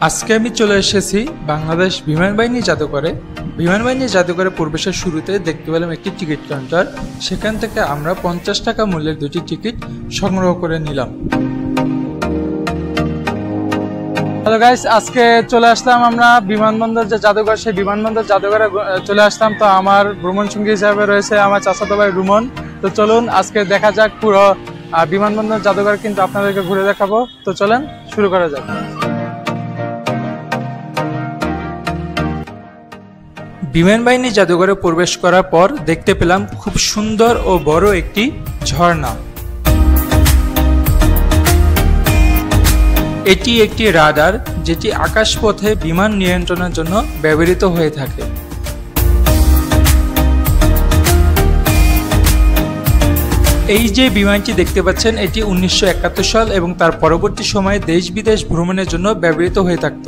আজকে আমি চলে এসেছি বাংলাদেশ বিমান বাহিনী জাদুঘরে। বিমান বাহিনী জাদুঘরে প্রবেশের শুরুতে দেখতে পেলাম একটি টিকিট কাউন্টার। সেখান থেকে আমরা 50 টাকা মূল্যের দুটি টিকিট সংগ্রহ করে নিলাম। হ্যালো গাইস, আজকে চলে আসলাম আমরা বিমানবন্দর যে জাদুঘর, সেই বিমানবন্দর জাদুঘরে চলে আসলাম। তো আমার ভ্রমণ সঙ্গী হিসাবে রয়েছে আমার চাচাতো ভাই রুমন। তো চলুন আজকে দেখা যাক পুরো বিমানবন্দর জাদুঘর, কিন্তু আপনাদেরকে ঘুরে দেখাবো। তো চলেন শুরু করা যাক। বিমান বাহিনী জাদুঘরে প্রবেশ করার পর দেখতে পেলাম খুব সুন্দর ও বড় একটি ঝর্ণা। এটি একটি রাডার, যেটি আকাশপথে বিমান নিয়ন্ত্রণের জন্য ব্যবহৃত হয়ে থাকে। এই যে বিমানটি দেখতে পাচ্ছেন, এটি 1971 সাল এবং তার পরবর্তী সময়ে দেশ বিদেশ ভ্রমণের জন্য ব্যবহৃত হয়ে থাকত।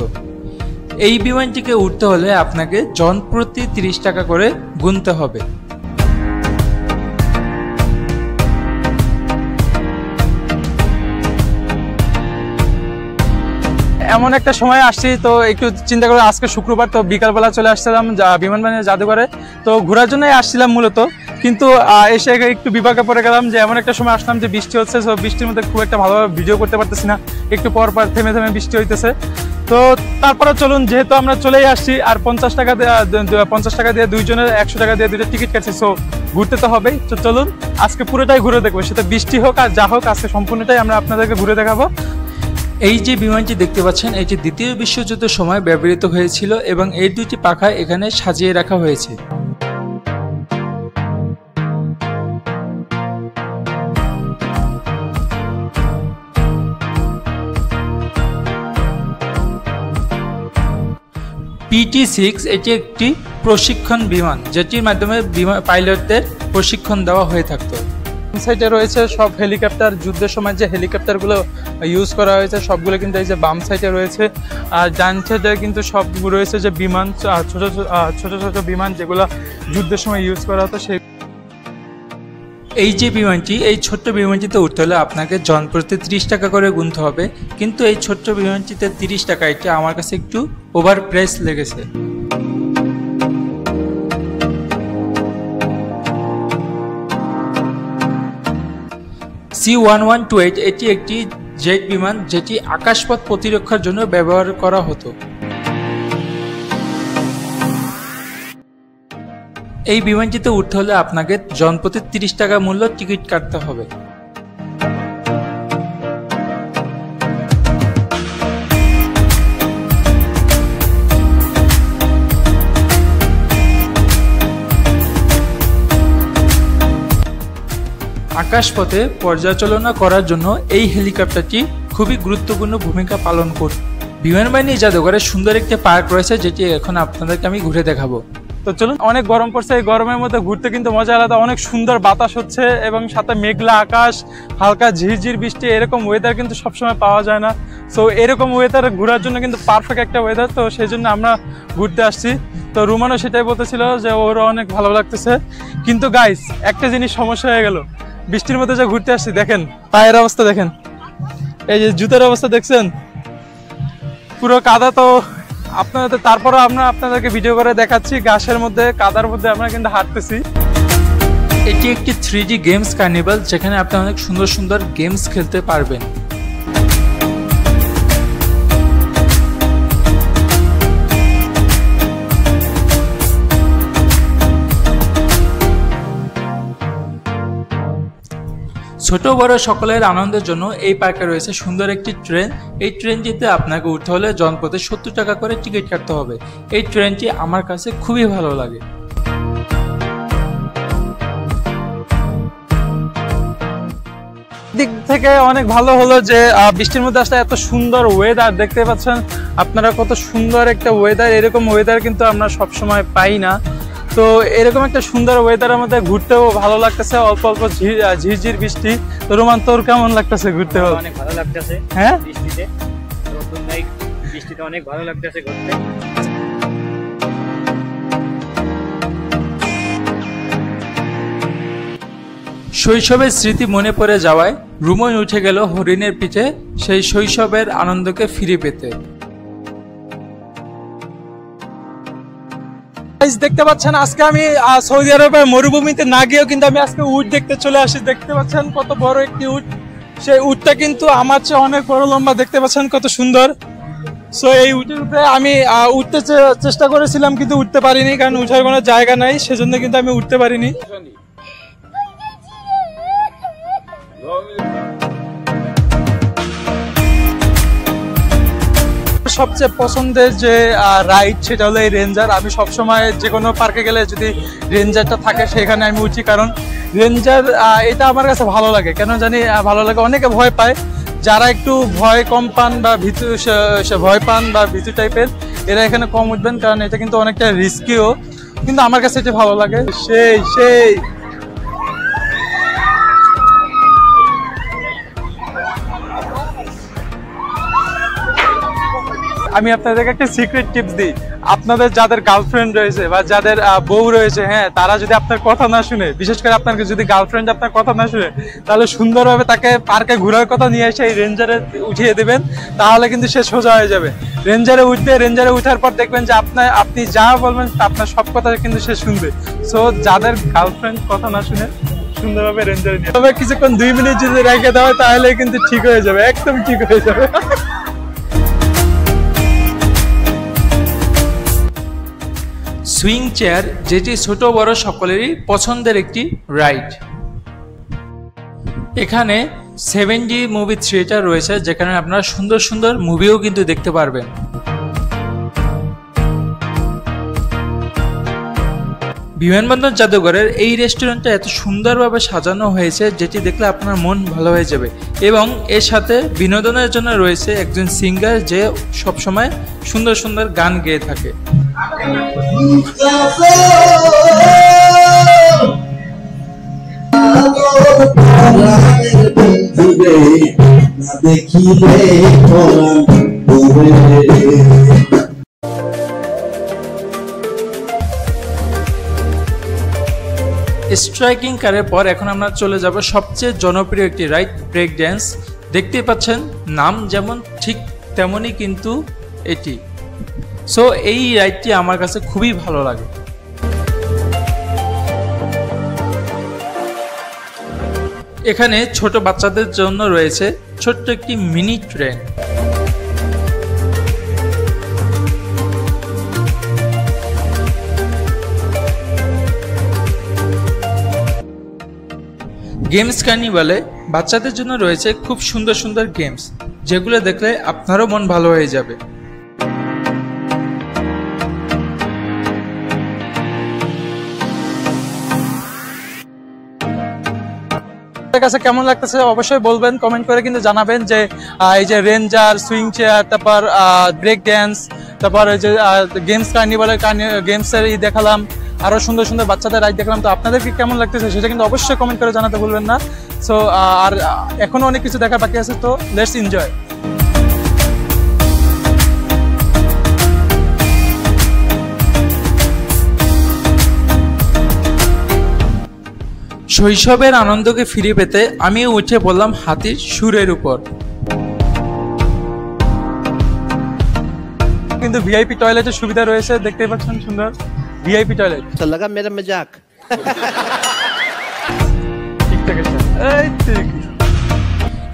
এই বিমানটিকে উঠতে হলে আপনাকে জন প্রতি 30 টাকা করে গুনতে হবে। এমন একটা সময় আসছি, তো একটু চিন্তা করে আজকে শুক্রবার, তো বিকালবেলা চলে আসছিলাম বিমান বাহিনী জাদুঘরে। তো ঘোরার জন্যই আসছিলাম মূলত, কিন্তু এসে একটু বিপাকে পড়ে গেলাম যে এমন একটা সময় আসলাম যে বৃষ্টি হচ্ছে। তো বৃষ্টির মধ্যে খুব একটা ভালোভাবে ভিডিও করতে পারতেছি না, একটু পর পর থেমে থেমে বৃষ্টি হইতেছে। তো তারপরে চলুন, যেহেতু আমরা চলেই আসছি আর 50 টাকা দিয়ে দুইজনের 100 টাকা দিয়ে দুইটা টিকিট কাটছি, সো ঘুরতে তো হবেই। তো চলুন আজকে পুরোটাই ঘুরে দেখবো, সেটা বৃষ্টি হোক আর যা হোক, আজকে সম্পূর্ণটাই আমরা আপনাদেরকে ঘুরে দেখাবো। এই যে বিমানটি দেখতে পাচ্ছেন, এটি দ্বিতীয় বিশ্বযুদ্ধের সময় ব্যবহৃত হয়েছিল এবং এই দুটি পাখা এখানে সাজিয়ে রাখা হয়েছে। PT-6 এটি একটি প্রশিক্ষণ বিমান, যেটির মাধ্যমে পাইলটদের প্রশিক্ষণ দেওয়া হয়ে থাকতো। সাইডে রয়েছে সব হেলিকপ্টার, যুদ্ধের সময় যে হেলিকপ্টারগুলো ইউজ করা হয়েছে সবগুলো কিন্তু এই যে বাম সাইডে রয়েছে। আর ডান সাইডে কিন্তু সব রয়েছে যে বিমান, ছোট ছোট বিমান যেগুলো যুদ্ধের সময় ইউজ করা হতো। সেই এই যে বিমানটি, এই ছোট্ট বিমানটিতে উঠতে হলে আপনাকে জন প্রতি 30 টাকা করে গুনতে হবে, কিন্তু এই ছোট্ট বিমানটিতে 30 টাকা, এটা আমার কাছে একটু ওভার প্রাইস লেগেছে। C-1128 এটি একটি জেট বিমান, যেটি আকাশপথ প্রতিরক্ষার জন্য ব্যবহার করা হতো। এই বিমানটিতে উঠতে হলে আপনাকে জনপ্রতি 30 টাকা মূল্য টিকিট কাটতে হবে। আকাশপথে পর্যালোচনা করার জন্য এই হেলিকপ্টারটি খুবই গুরুত্বপূর্ণ ভূমিকা পালন করে। বিমান বাহিনী জাদুঘরে সুন্দর একটি পার্ক রয়েছে, যেটি এখন আপনাদেরকে আমি ঘুরে দেখাবো। তো চলুন, অনেক গরম পড়ছে, এই গরমের মধ্যে ঘুরতে কিন্তু মজা আলাদা। অনেক সুন্দর বাতাস হচ্ছে এবং সাথে মেঘলা আকাশ, হালকা ঝিরঝির বৃষ্টি, এরকম ওয়েদার কিন্তু সবসময় পাওয়া যায় না। সো এরকম ওয়েদার ঘোরার জন্য কিন্তু পারফেক্ট একটা ওয়েদার, তো সেই জন্য আমরা ঘুরতে আসছি। তো রুমানও সেটাই বলতেছিল যে ওরও অনেক ভালো লাগতেছে। কিন্তু গাইস, একটা জিনিস সমস্যা হয়ে গেল, বৃষ্টির মধ্যে যে ঘুরতে আসছি, দেখেন পায়ের অবস্থা, দেখেন এই যে জুতার অবস্থা দেখছেন, পুরো কাদা। তো আপনাদের তারপরে আমরা আপনাদেরকে ভিডিও করে দেখাচ্ছি, ঘাসের মধ্যে কাদার মধ্যে আমরা কিন্তু হাঁটতেছি। এটি একটি 3D গেমস কার্নিভাল, যেখানে আপনি অনেক সুন্দর সুন্দর গেমস খেলতে পারবেন। ছোট বড় সকলের আনন্দের জন্য এই পার্কে রয়েছে সুন্দর একটি ট্রেন। এই ট্রেনটিতে আপনাকে উঠতে হলে জনপ্রতি 70 টাকা করে টিকিট কাটতে হবে। এই ট্রেনটি আমার কাছে খুবই ভালো লাগে। দিক থেকে অনেক ভালো হলো যে বৃষ্টির মধ্যে আসলে এত সুন্দর ওয়েদার দেখতে পাচ্ছেন আপনারা, কত সুন্দর একটা ওয়েদার। এরকম ওয়েদার কিন্তু আমরা সবসময় পাই না। তো এরকম একটা সুন্দর ওয়েদারের মধ্যে ঘুরতেও ভালো লাগতেছে, অল্প অল্প ঝিরঝির বৃষ্টি। তো রোমান, তোর কেমন লাগতেছে ঘুরতে? অনেক ভালো লাগতেছে। হ্যাঁ, বৃষ্টিতে অনেক ভালো লাগতেছে ঘুরতে। শৈশবের স্মৃতি মনে পড়ে যাওয়ায় রুমন উঠে গেল হরিণের পিঠে সেই শৈশবের আনন্দকে ফিরে পেতে। গাইস দেখতে পাচ্ছেন আজকে আমি সৌদি আরবের মরুভূমিতে না গিয়েও কিন্তু আমি আজকে উট দেখতে চলে আসি। দেখতে পাচ্ছেন কত বড় একটি উট, সেই উটটা কিন্তু আমার চেয়ে অনেক বড় লম্বা, দেখতে পাচ্ছেন কত সুন্দর। সো এই উটের উপরে আমি উঠতে চেষ্টা করেছিলাম কিন্তু উঠতে পারিনি, কারণ উঠার কোনো জায়গা নাই, সেজন্য কিন্তু আমি উঠতে পারিনি। সবচেয়ে পছন্দের যে রাইড সেটা হলো এই রেঞ্জার। আমি সবসময় যে কোনো পার্কে গেলে যদি রেঞ্জারটা থাকে সেখানে আমি উঠি, কারণ রেঞ্জার এটা আমার কাছে ভালো লাগে। কেন জানি ভালো লাগে, অনেকে ভয় পায়, যারা একটু ভয় কম পান বা ভয় পান বা ভীতু টাইপের, এরা এখানে কম উঠবেন, কারণ এটা কিন্তু অনেকটা রিস্কিও, কিন্তু আমার কাছে এটা ভালো লাগে। সেই আমি আপনাদেরকে একটা সিক্রেট টিপস দিই, আপনাদের যাদের গার্লফ্রেন্ড রয়েছে বা যাদের বউ রয়েছে, হ্যাঁ, তারা যদি আপনার কথা না শুনে, বিশেষ করে আপনার যদি গার্লফ্রেন্ড আপনার কথা না শুনে, তাহলে সুন্দরভাবে তাকে পার্কে ঘোরার কথা নিয়ে এসে এই রেঞ্জারে উঠিয়ে দেবেন, তাহলে কিন্তু সে সোজা হয়ে যাবে। রেঞ্জারে উঠবে, রেঞ্জারে উঠার পর দেখবেন যে আপনি যা বলবেন আপনার সব কথা কিন্তু সে শুনবে। সো যাদের গার্লফ্রেন্ড কথা না শুনে সুন্দরভাবে রেঞ্জারে নিয়ে, তবে কিছুক্ষণ 2 মিনিট যদি রেখে দেওয়া হয় তাহলে কিন্তু ঠিক হয়ে যাবে, একদম ঠিক হয়ে যাবে। সুইং চেয়ার, যেটি ছোট বড় সকলেরই পছন্দের একটি রাইড। এখানে 7D মুভি থিয়েটার রয়েছে, যেখানে আপনারা সুন্দর সুন্দর মুভিও কিন্তু দেখতে পারবেন। বিমানবন্দর জাদুঘরের এই রেস্টুরেন্টটা এত সুন্দরভাবে সাজানো হয়েছে, যেটি দেখলে আপনার মন ভালো হয়ে যাবে। এবং এর সাথে বিনোদনের জন্য রয়েছে একজন সিঙ্গার, যে সবসময় সুন্দর সুন্দর গান গেয়ে থাকে। স্ট্রাইকিং কারের পর এখন আমরা চলে যাব সবচেয়ে জনপ্রিয় একটি রাইড, ব্রেক ড্যান্স। দেখতে পাচ্ছেন নাম যেমন ঠিক তেমনই কিন্তু এটি। সো এই রাইডটি আমার কাছে খুবই ভালো লাগে। এখানে ছোট বাচ্চাদের জন্য রয়েছে ছোট্ট একটি মিনি ট্রেন। গেমস কার্নিভালে বাচ্চাদের জন্য রয়েছে খুব সুন্দর সুন্দর গেমস, যেগুলো দেখলে আপনারও মন ভালো হয়ে যাবে। কাছে কেমন লাগতেছে অবশ্যই বলবেন, কমেন্ট করে কিন্তু জানাবেন। যে এই যে রেঞ্জার, সুইং চেয়ার, তারপর ব্রেক ড্যান্স, তারপর এই যে গেমস কার্নিভালের গেমসের দেখালাম, আরো সুন্দর সুন্দর বাচ্চাদের রাইড দেখলাম। তো আপনাদেরকে কেমন লাগতেছে সেটা কিন্তু অবশ্যই কমেন্ট করে জানাতে ভুলবেন না। সো আর এখনো অনেক কিছু দেখার বাকি আছে, তো লেটস এনজয়। শৈশবের আনন্দকে ফিরে পেতে আমি উঠে পড়লাম হাতির সুরের উপর। কিন্তু ভিআইপি টয়লেটের সুবিধা রয়েছে, দেখতেই পাচ্ছেন সুন্দর ভিআইপি টয়লেট। तो लगा मेरा मजाक।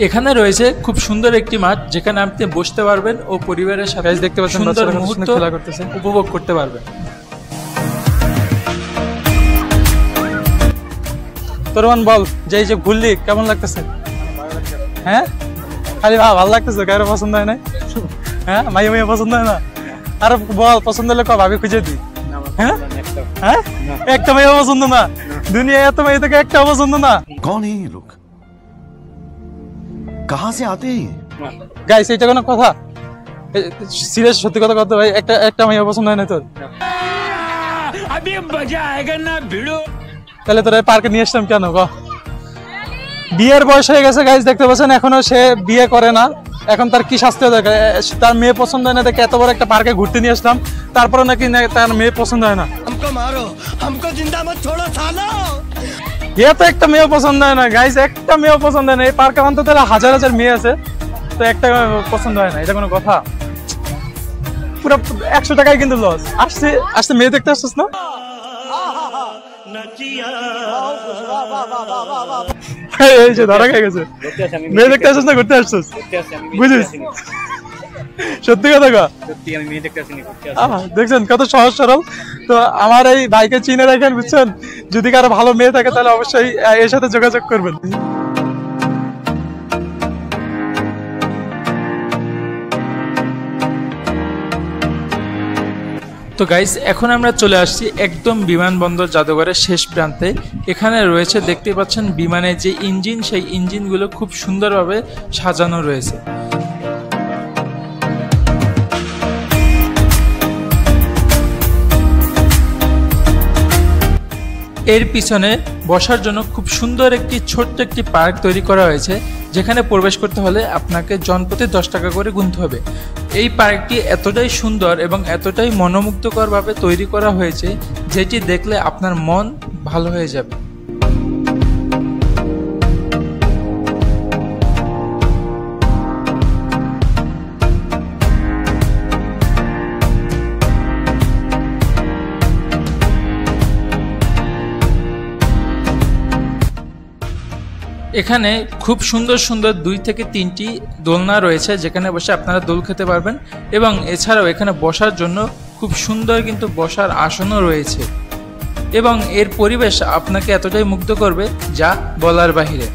এখানে রয়েছে খুব সুন্দর একটি মাঠ, যেখানে আপনি বসতে পারবেন ও পরিবারের সাথে দেখতে পাচ্ছেন সুন্দর মুহূর্ত খেলা করতেছে, উপভোগ করতে পারবেন। তোরমান বল, যে এই যে ঘুরলি কেমন লাগতেছে? হ্যাঁ, খালি ভালো লাগতেছে, কারো পছন্দ হয় না? হ্যাঁ, মাইয়া মাইয়া পছন্দ হয় না? আর বল, পছন্দ হলে ভাবি খুঁজে দিই। হ্যাঁ হ্যাঁ, একটা মেয়ে পছন্দ না? দুনিয়া এত মেয়ে থেকে একটা পছন্দ না? कौन है ये लोग, कहां से आते हैं? গাইস, এটা কোনো কথা? সিরিয়াস সত্যি কথা কথা ভাই, একটা মেয়ে পছন্দ হয় না তোর? তাহলে তোর পার্কে নিয়ে আসলাম কেন? বিয়ের বয়স হয়ে গেছে গাইস, দেখতে পাচ্ছেন এখনো সে বিয়ে করে না। এখন তার কি শাস্তি হবে? তার মেয়ে পছন্দ হয় না দেখে এত বড় একটা পার্কে ঘুরতে নিয়ে আসলাম, তারপরে নাকি তার মেয়ে পছন্দ হয় না। हमको मारो, हमको जिंदा मत छोड़ो सालो। এ তো একটা মেয়ে পছন্দ হয় না গাইস, একটা মেয়ে পছন্দ হয় না। এই পার্কে অন্তত হাজার হাজার মেয়ে আছে, তো একটা পছন্দ হয় না, এটা কোনো কথা? পুরো 100 টাকায় কিন্তু লস। আসছে মেয়ে দেখতে আসছিস না? এই যে ধরা খেয়ে গেছে। ঘুরতে আসি আমি, মেয়ে দেখতে আসছিস না ঘুরতে আসছিস? ঘুরতে আসি আমি, বুঝিস? সত্যি কথা কা সত্যি আমি মেয়ে দেখতে আসিনি, ঘুরতে আসি। দেখছেন কত সহজ সরল। তো আমার এই ভাইকে চিনে রাখেন, বুঝছেন? যদি কারো ভালো মেয়ে থাকে তাহলে অবশ্যই এর সাথে যোগাযোগ করবেন। তো গাইস, এখন আমরা চলে আসছি একদম বিমানবন্দর জাদুঘরের শেষ প্রান্তে। এখানে রয়েছে, দেখতে পাচ্ছেন বিমানের যে ইঞ্জিন, সেই ইঞ্জিনগুলো খুব সুন্দরভাবে সাজানো রয়েছে। এর পিছনে বসার জন্য খুব সুন্দর একটি ছোট্ট একটি পার্ক তৈরি করা হয়েছে, যেখানে প্রবেশ করতে হলে আপনাকে জনপ্রতি 10 টাকা করে গুনতে হবে। এই পার্কটি এতটাই সুন্দর এবং এতটাই মনোমুগ্ধকরভাবে তৈরি করা হয়েছে, যেটি দেখলে আপনার মন ভালো হয়ে যাবে। এখানে খুব সুন্দর সুন্দর 2 থেকে 3টি দোলনা রয়েছে, যেখানে বসে আপনারা দোল খেতে পারবেন। এবং এছাড়াও এখানে বসার জন্য খুব সুন্দর কিন্তু বসার আসনও রয়েছে। এবং এর পরিবেশ আপনাকে এতটাই মুগ্ধ করবে যা বলার বাহিরে।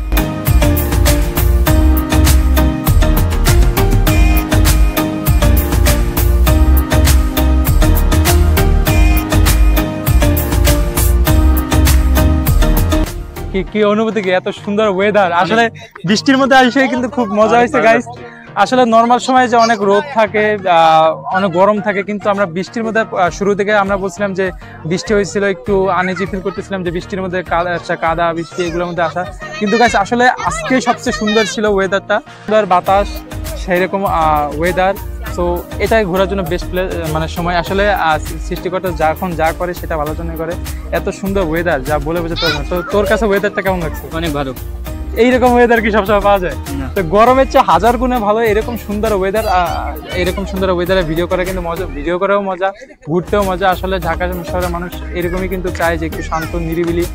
কি অনুভূতি, কি এত সুন্দর ওয়েদার। আসলে বৃষ্টির মধ্যে এসে কিন্তু খুব মজা হয়েছে গাইস। আসলে নর্মাল সময় যে অনেক রোদ থাকে, অনেক গরম থাকে, কিন্তু আমরা বৃষ্টির মধ্যে শুরু থেকে আমরা বলছিলাম যে বৃষ্টি হয়েছিল, একটু আনইজি ফিল করতেছিলাম যে বৃষ্টির মধ্যে কাদা বৃষ্টি এগুলোর মধ্যে আসা। কিন্তু গাইস আসলে আজকে সবচেয়ে সুন্দর ছিল ওয়েদারটা, সুন্দর বাতাস, সেই রকম ওয়েদার। তো এটাই ঘোরার জন্য বেস্ট প্লেস, মানে সময়। আসলে সৃষ্টিকর্তা যখন যা করে সেটা ভালোর জন্য করে। এত সুন্দর ওয়েদার যা বলে বোঝাতে পারবো না। তো তোর কাছে ওয়েদারটা কেমন লাগছে? অনেক ভালো। এইরকম ওয়েদার কি সবসময় পাওয়া যায়? তো গরমের চেয়ে 1000 গুণে ভালো এরকম সুন্দর ওয়েদার। এরকম সুন্দর ওয়েদারে ভিডিও করা কিন্তু মজা, ভিডিও করাও মজা, ঘুরতেও মজা। আসলে ঢাকা শহরের মানুষ এরকমই কিন্তু চায় যে একটু শান্ত নিরিবিলি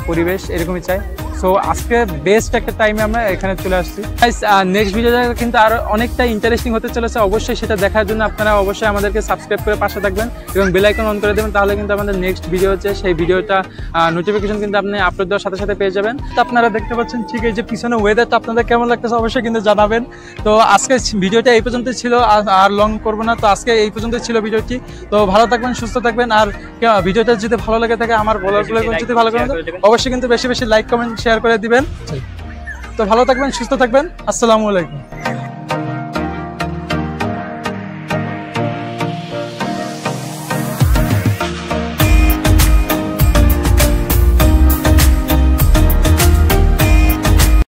পরিবেশ এরকমই চায়। সো আজকে বেস্ট একটা টাইমে আমরা এখানে চলে আসছি। নেক্সট ভিডিওটা কিন্তু আরো অনেকটা ইন্টারেস্টিং হতে চলেছে। অবশ্যই সেটা দেখার জন্য আপনারা অবশ্যই আমাদেরকে সাবস্ক্রাইব করে পাশে থাকবেন এবং বেল আইকন অন করে দেবেন। তাহলে কিন্তু আমাদের নেক্সট ভিডিও হচ্ছে সেই ভিডিওটা নোটিফিকেশন কিন্তু আপনি আপলোড দেওয়ার সাথে সাথে পেয়ে যাবেন। তো আপনারা দেখতে পাচ্ছেন ঠিক এই যে পিছনে ওয়েদারটা আপনাদের কেমন লাগতেছে অবশ্যই কিন্তু জানাবেন। তো আজকে ভিডিওটা এই পর্যন্ত ছিল, আর লং করবো না। তো আজকে এই পর্যন্ত ছিল ভিডিওটি। তো ভালো থাকবেন, সুস্থ থাকবেন। আর ভিডিওটা যদি ভালো লাগে থাকে, আমার বলারগুলো যদি ভালো লাগে অবশ্যই কিন্তু বেশি বেশি লাইক কমেন্ট শেয়ার করে দিবেন। তো ভালো থাকবেন, সুস্থ থাকবেন। আসসালামু আলাইকুম।